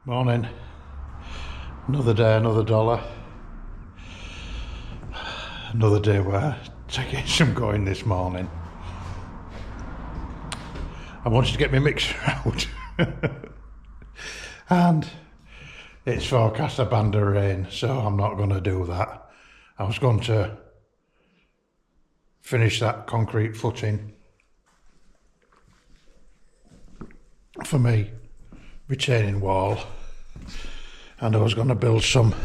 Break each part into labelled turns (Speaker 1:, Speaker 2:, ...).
Speaker 1: Morning. Another day, another dollar. Another day where taking some going this morning. I wanted to get my mixer out. And it's forecast a band of rain, so I'm not going to do that. I was going to finish that concrete footing for me retaining wall, and I was going to build some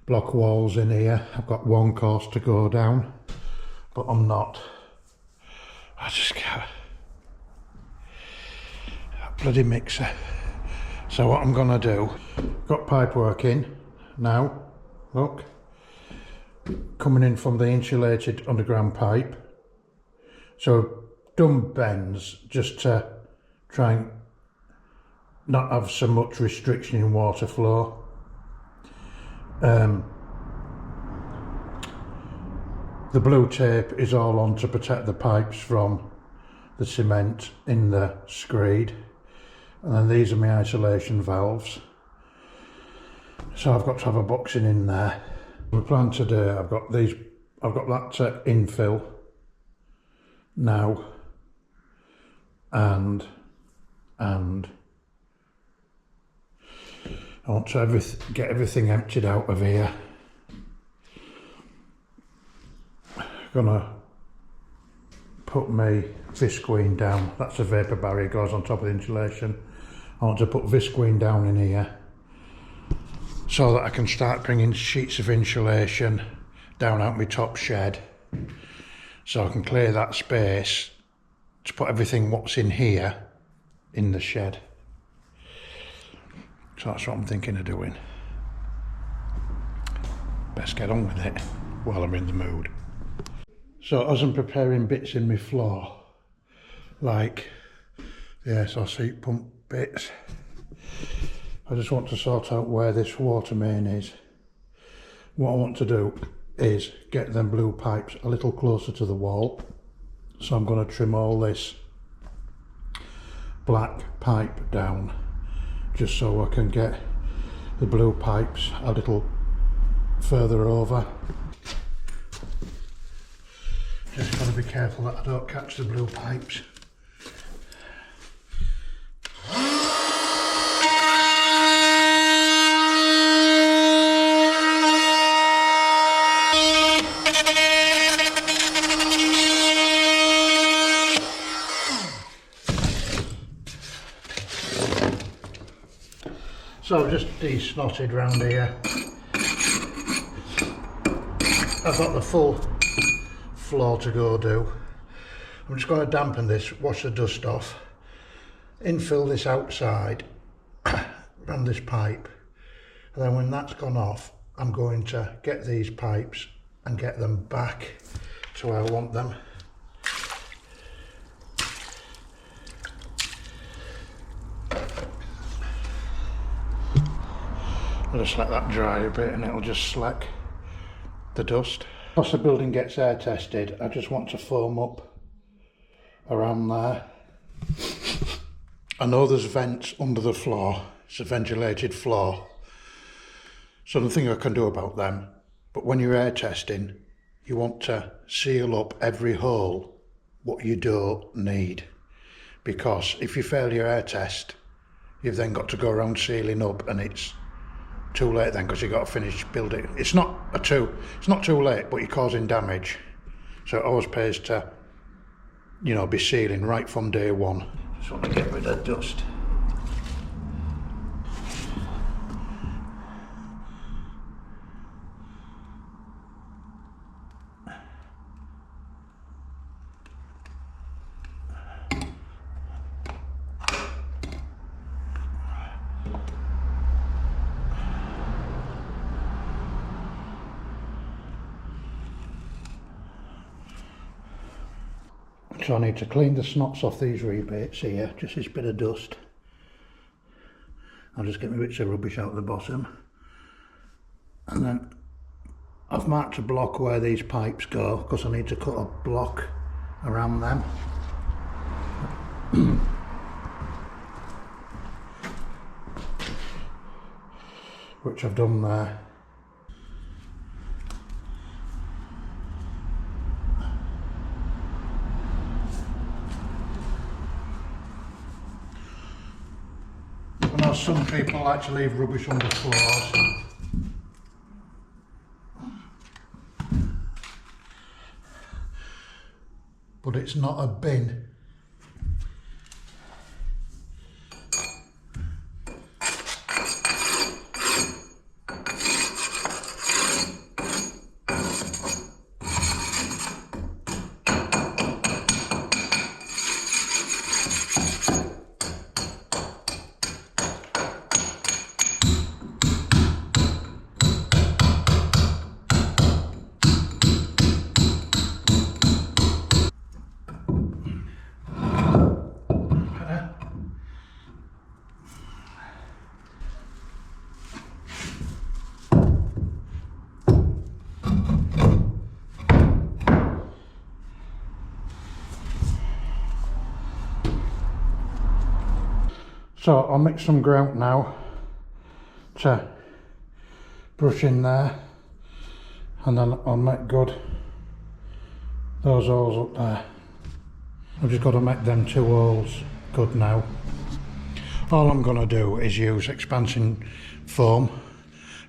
Speaker 1: block walls in here. I've got one course to go down, but I'm not. I just can't. That bloody mixer. So what I'm going to do, got pipework in now, look, coming in from the insulated underground pipe. So done bends just to try and not have so much restriction in water flow. The blue tape is all on to protect the pipes from the cement in the screed, and then these are my isolation valves, so I've got to have a boxing in there. My plan today, I've got that to infill now, and I want to get everything emptied out of here. Gonna put my visqueen down. That's a vapour barrier, goes on top of the insulation. I want to put visqueen down in here so that I can start bringing sheets of insulation down out my top shed, so I can clear that space to put everything what's in here in the shed. So that's what I'm thinking of doing. Best get on with it while I'm in the mood. So as I'm preparing bits in my floor, like the ASOS heat pump bits, I just want to sort out where this water main is. What I want to do is get them blue pipes a little closer to the wall. So I'm going to trim all this black pipe down, just so I can get the blue pipes a little further over. Just got to be careful that I don't catch the blue pipes. So I've just de-snotted round here. I've got the full floor to go do. I'm just going to dampen this, wash the dust off, infill this outside around this pipe, and then when that's gone off, I'm going to get these pipes and get them back to where I want them. I'll just let that dry a bit and it'll just slack the dust. Once the building gets air tested, I just want to foam up around there. I know there's vents under the floor, it's a ventilated floor, so nothing I can do about them. But when you're air testing, you want to seal up every hole what you don't need, because if you fail your air test, you've then got to go around sealing up, and it's too late then, because you've got to finish building. It's not too late, but you're causing damage. So it always pays to, you know, be sealing right from day one. Just want to get rid of dust. So I need to clean the snots off these rebates here, just this bit of dust. I'll just get my bits of rubbish out of the bottom. And then I've marked a block where these pipes go, because I need to cut a block around them. which I've done there. I know some people like to leave rubbish under floors. But it's not a bin. So I'll mix some grout now to brush in there, and then I'll make good those holes up there. I've just got to make them 2 holes good now. All I'm going to do is use expansion foam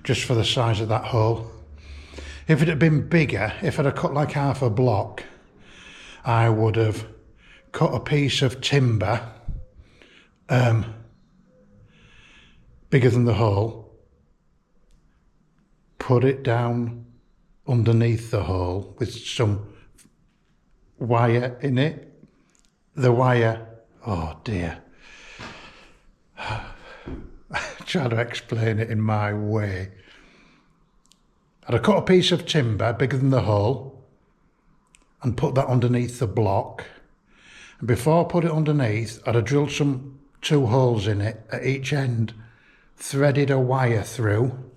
Speaker 1: just for the size of that hole. If it had been bigger, if I'd have cut like half a block, I would have cut a piece of timber bigger than the hole, put it down underneath the hole with some wire in it. The wire, oh dear, try to explain it in my way. I'd have cut a piece of timber bigger than the hole and put that underneath the block. And before I put it underneath, I'd have drilled 2 holes in it at each end, threaded a wire through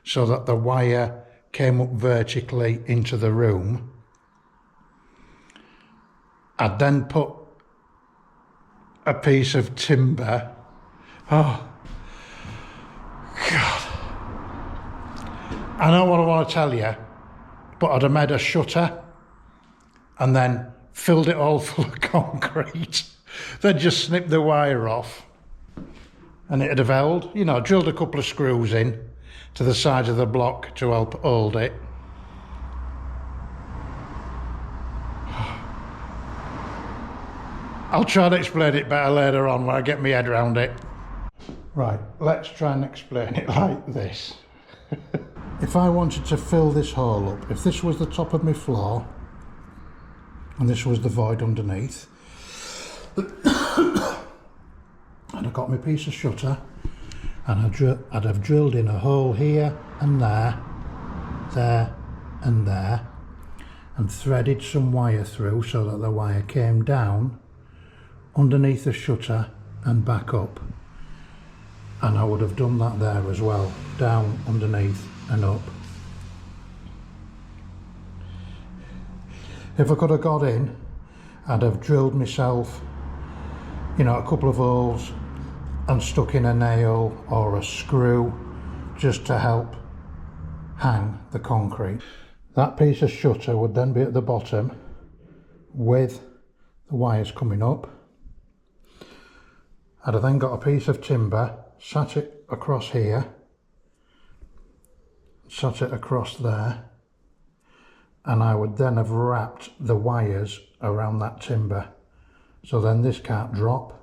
Speaker 1: so that the wire came up vertically into the room. I'd then put a piece of timber, oh God, I know what I want to tell you, but I'd have made a shutter and then filled it all full of concrete, then just snipped the wire off and it'd have held, you know, drilled a couple of screws in to the side of the block to help hold it. I'll try to explain it better later on when I get my head around it. Right, let's try and explain it like this. If I wanted to fill this hole up, if this was the top of my floor and this was the void underneath, and I got my piece of shutter and I'd have drilled in a hole here and there and there, and threaded some wire through so that the wire came down underneath the shutter and back up. And I would have done that there as well, down, underneath and up. If I could have got in, I'd have drilled myself, you know, a couple of holes and stuck in a nail or a screw just to help hang the concrete. That piece of shutter would then be at the bottom with the wires coming up. I'd have then got a piece of timber, sat it across here, sat it across there, and I would then have wrapped the wires around that timber so then this can't drop.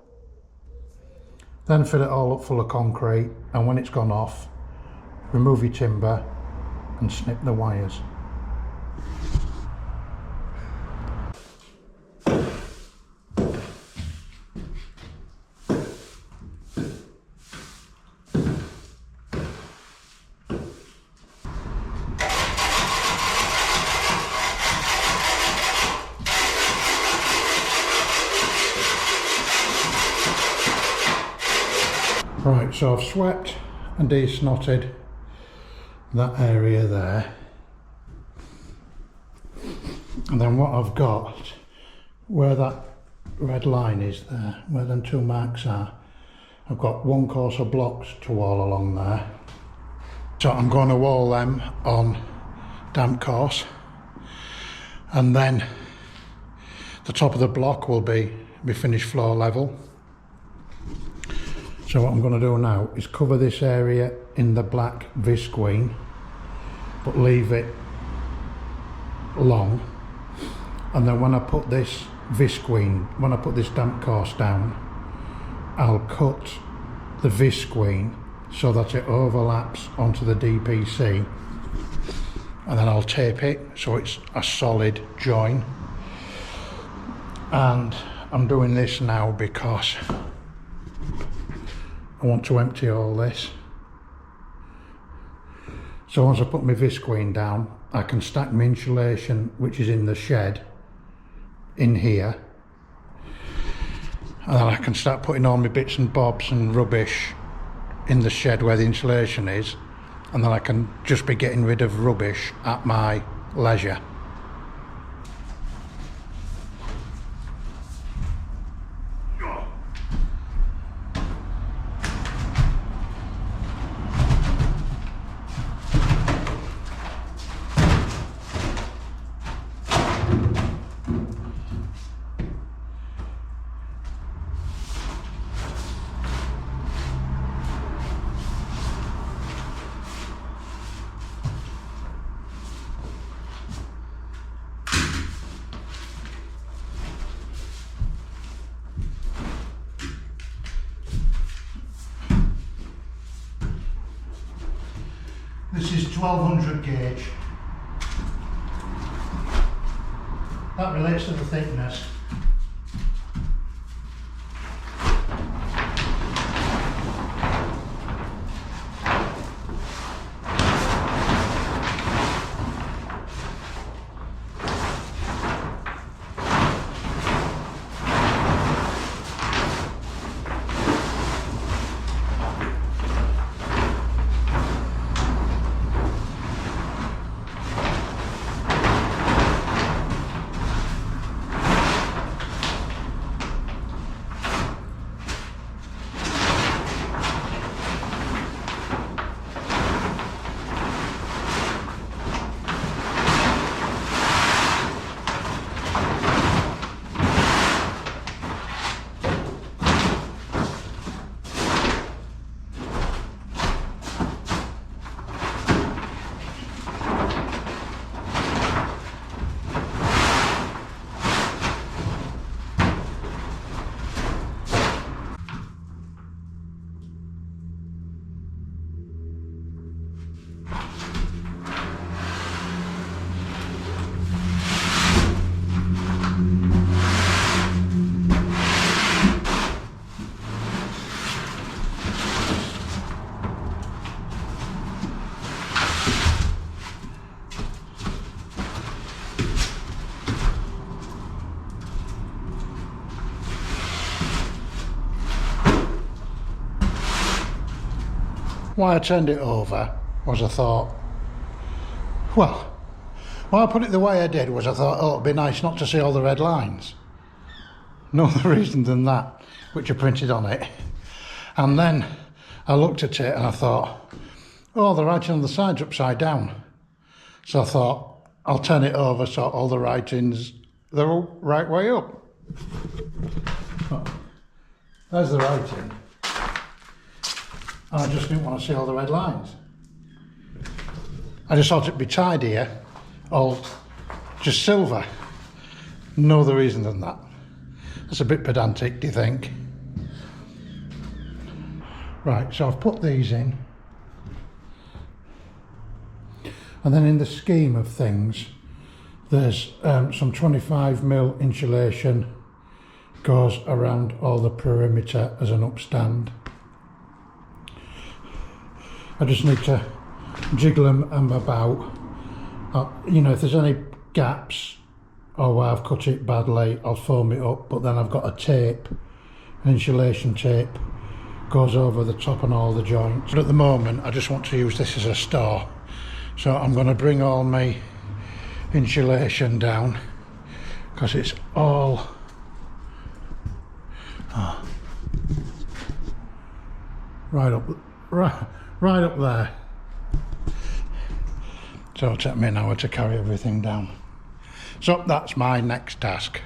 Speaker 1: Then fill it all up full of concrete, and when it's gone off, remove your timber and snip the wires. Right, so I've swept and de-snotted that area there, and then what I've got, where that red line is there, where them 2 marks are, I've got 1 course of blocks to all along there, So I'm going to wall them on damp course, and then the top of the block will be finished floor level. So what I'm going to do now is cover this area in the black visqueen, but leave it long, and then when I put this damp course down, I'll cut the visqueen so that it overlaps onto the DPC, and then I'll tape it so it's a solid join. And I'm doing this now because I want to empty all this. So once I put my visqueen down, I can stack my insulation, which is in the shed, in here, and then I can start putting all my bits and bobs and rubbish in the shed where the insulation is, and then I can just be getting rid of rubbish at my leisure. This is 1200 gauge. That relates to the thickness. Why I turned it over was I thought, well, why I put it the way I did was I thought, oh, it'd be nice not to see all the red lines. No other reason than that, which I printed on it. And then I looked at it and I thought, oh, the writing on the side's upside down. So I thought, I'll turn it over so all the writings, they're all right way up. Oh, there's the writing. And I just didn't want to see all the red lines. I just thought it'd be tidier, all just silver. No other reason than that. That's a bit pedantic, do you think? Right, so I've put these in. And then in the scheme of things, there's some 25mm insulation goes around all the perimeter as an upstand. I just need to jiggle them about. You know, if there's any gaps or where I've cut it badly, I'll foam it up, but then I've got a tape, an insulation tape, goes over the top and all the joints. But at the moment, I just want to use this as a store. So I'm going to bring all my insulation down, because it's all right up there. So it'll take me an hour to carry everything down. So that's my next task.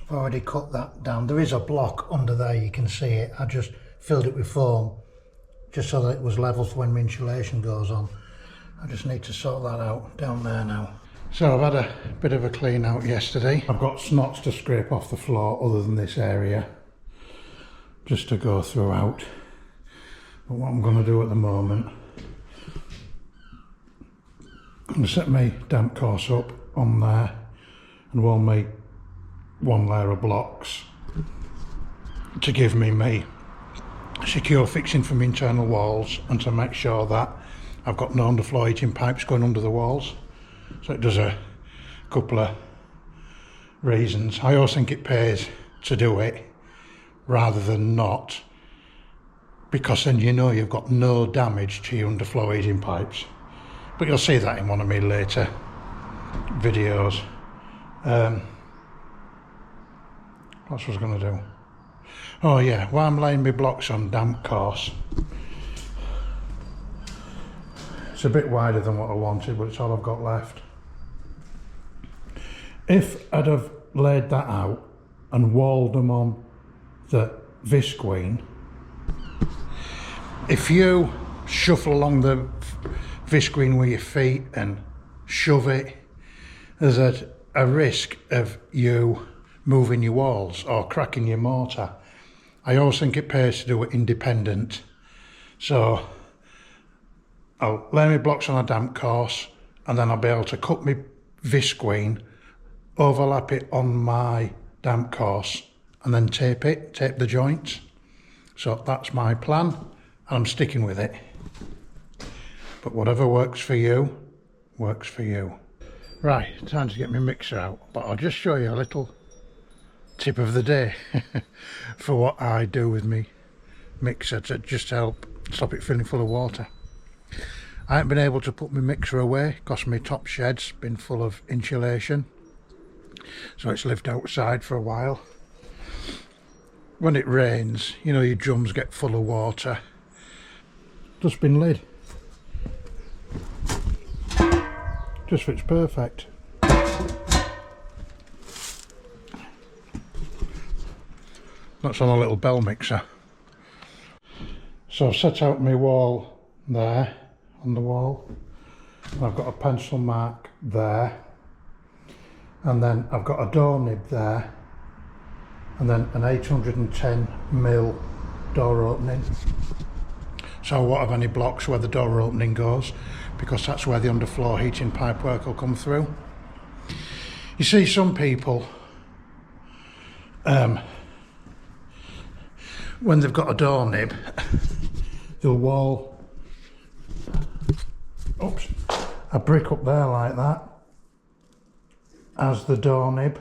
Speaker 1: I've already cut that down. There is a block under there, you can see it. I just filled it with foam just so that it was level for when my insulation goes on. I just need to sort that out down there now. So I've had a bit of a clean out yesterday. I've got snots to scrape off the floor other than this area, just to go throughout. But what I'm going to do at the moment, I'm going to set my damp course up on there and we'll make one layer of blocks to give me secure fixing from internal walls and to make sure that I've got no underfloor heating pipes going under the walls. So it does a couple of reasons. I always think it pays to do it rather than not, because then you know you've got no damage to your underfloor heating pipes. But you'll see that in one of my later videos. What was I going to do? Oh yeah, while I'm laying my blocks on damp course, it's a bit wider than what I wanted, but it's all I've got left. If I'd have laid that out and walled them on the visqueen, if you shuffle along the visqueen with your feet and shove it, there's a risk of you moving your walls or cracking your mortar. I always think it pays to do it independent. So I'll lay my blocks on a damp course and then I'll be able to cut my visqueen, overlap it on my damp course and then tape the joints. So that's my plan and I'm sticking with it. But whatever works for you, works for you. Right, time to get my mixer out, but I'll just show you a little tip of the day for what I do with me mixer to just help stop it filling full of water. I haven't been able to put my mixer away because my top shed's been full of insulation, so it's lived outside for a while. When it rains, you know, your drums get full of water. Dustbin lid just fits perfect. That's on a little bell mixer. So I've set out my wall there on the wall. And I've got a pencil mark there. And then I've got a door nib there. And then an 810mm door opening. So I won't have any blocks where the door opening goes, because that's where the underfloor heating pipework will come through. You see, some people, when they've got a door nib, they'll wall a brick up there like that as the door nib.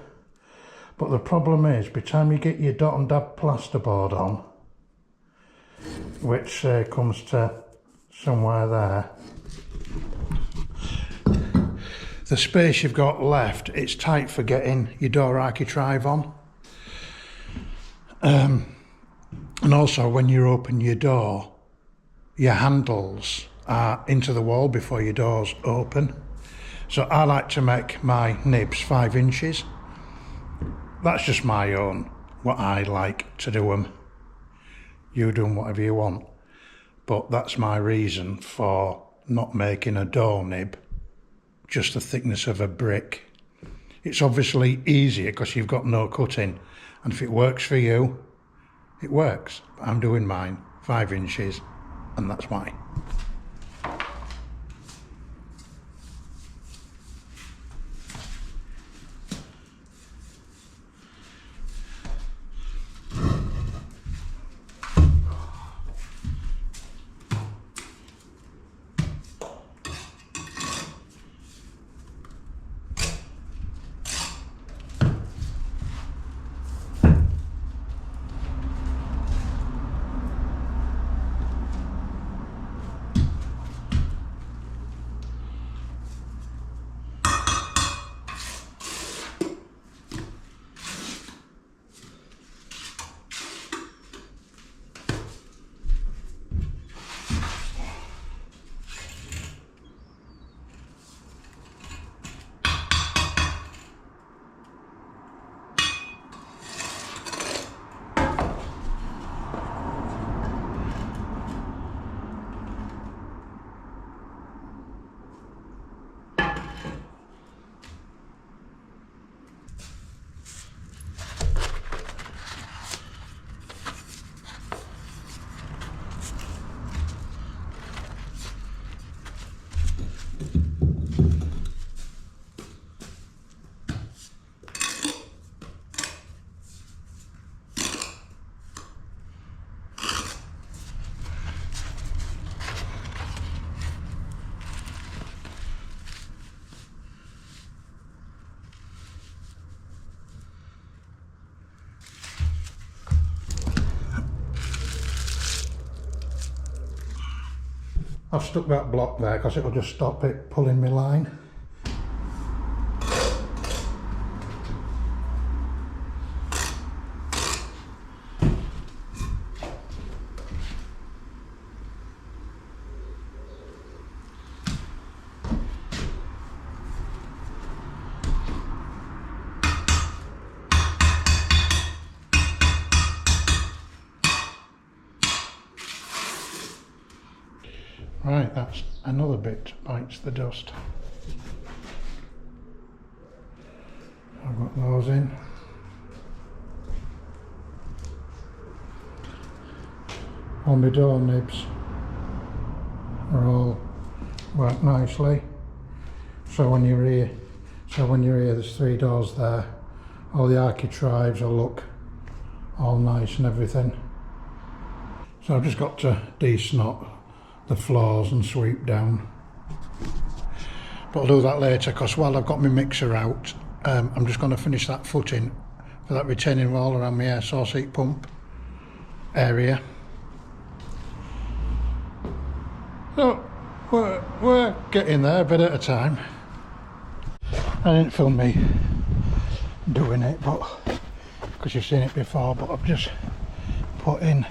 Speaker 1: But the problem is, by the time you get your dot and dab plasterboard on, which comes to somewhere there, the space you've got left, it's tight for getting your door architrave on. And also when you open your door, your handles are into the wall before your door's open. So I like to make my nibs 5 inches. That's just my own, what I like to do them. You do them whatever you want. But that's my reason for not making a door nib just the thickness of a brick. It's obviously easier because you've got no cutting. And if it works for you, it works. But I'm doing mine 5 inches, and that's why. I've stuck that block there because it'll just stop it pulling my line. Right, that's another bit bites the dust. I've got those in. All my door nibs are all worked nicely. So when you're here, there's 3 doors there. All the architraves will look all nice and everything. So I've just got to de-snot the floors and sweep down, but I'll do that later because while I've got my mixer out, I'm just going to finish that footing for that retaining wall around my ASOS heat pump area. So we're getting there a bit at a time. I didn't film me doing it, but because you've seen it before, but I've just put in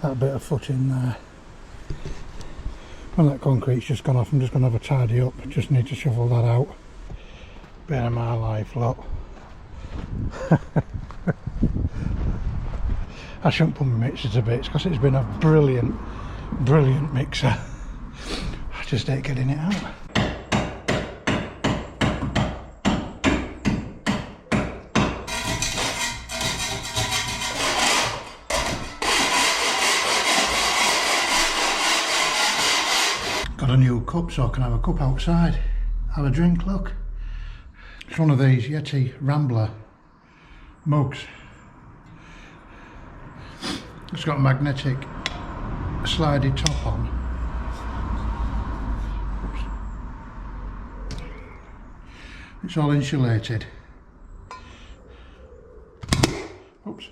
Speaker 1: that bit of footing there. When that concrete's just gone off, I'm just going to have a tidy up. Just need to shovel that out. Bit of my life, look. I shouldn't put my mixer to bits because it's been a brilliant mixer. I just hate getting it out. Got a new cup so I can have a cup outside, have a drink, look. It's one of these Yeti Rambler mugs. It's got a magnetic slidey top on. Oops. It's all insulated. Oops.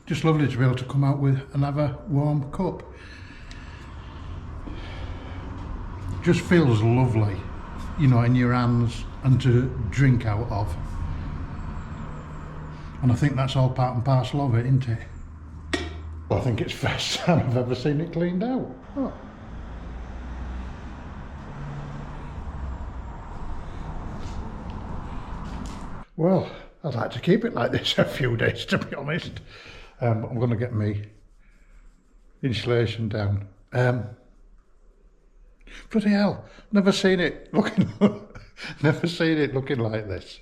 Speaker 1: Just lovely to be able to come out with another warm cup. Just feels lovely, you know, in your hands and to drink out of. And I think that's all part and parcel of it, isn't it? I think it's the first time I've ever seen it cleaned out. Oh. Well, I'd like to keep it like this a few days, to be honest. I'm going to get my insulation down. Bloody hell, never seen it looking like this.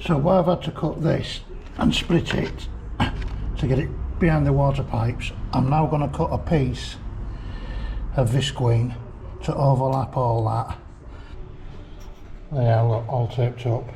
Speaker 1: So where I've had to cut this and split it to get it behind the water pipes, I'm now going to cut a piece of visqueen to overlap all that. There, look, all taped up.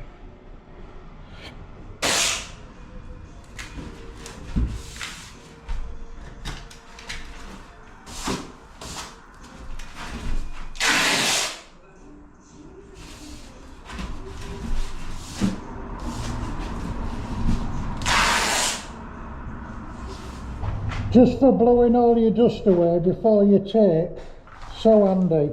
Speaker 1: Just for blowing all your dust away before you take, so handy.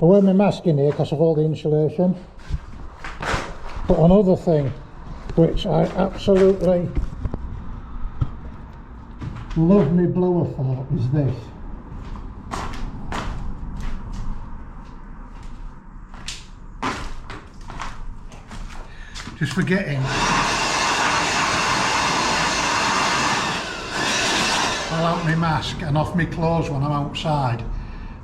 Speaker 1: I wear my mask in here because of all the insulation. But another thing which I absolutely love my blower for is this. Just forgetting I'll out my mask and off my clothes when I'm outside.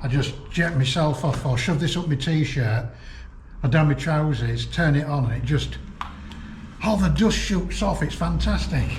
Speaker 1: I just jet myself off or shove this up my t-shirt or down my trousers, turn it on and it just, all the dust shoots off, it's fantastic.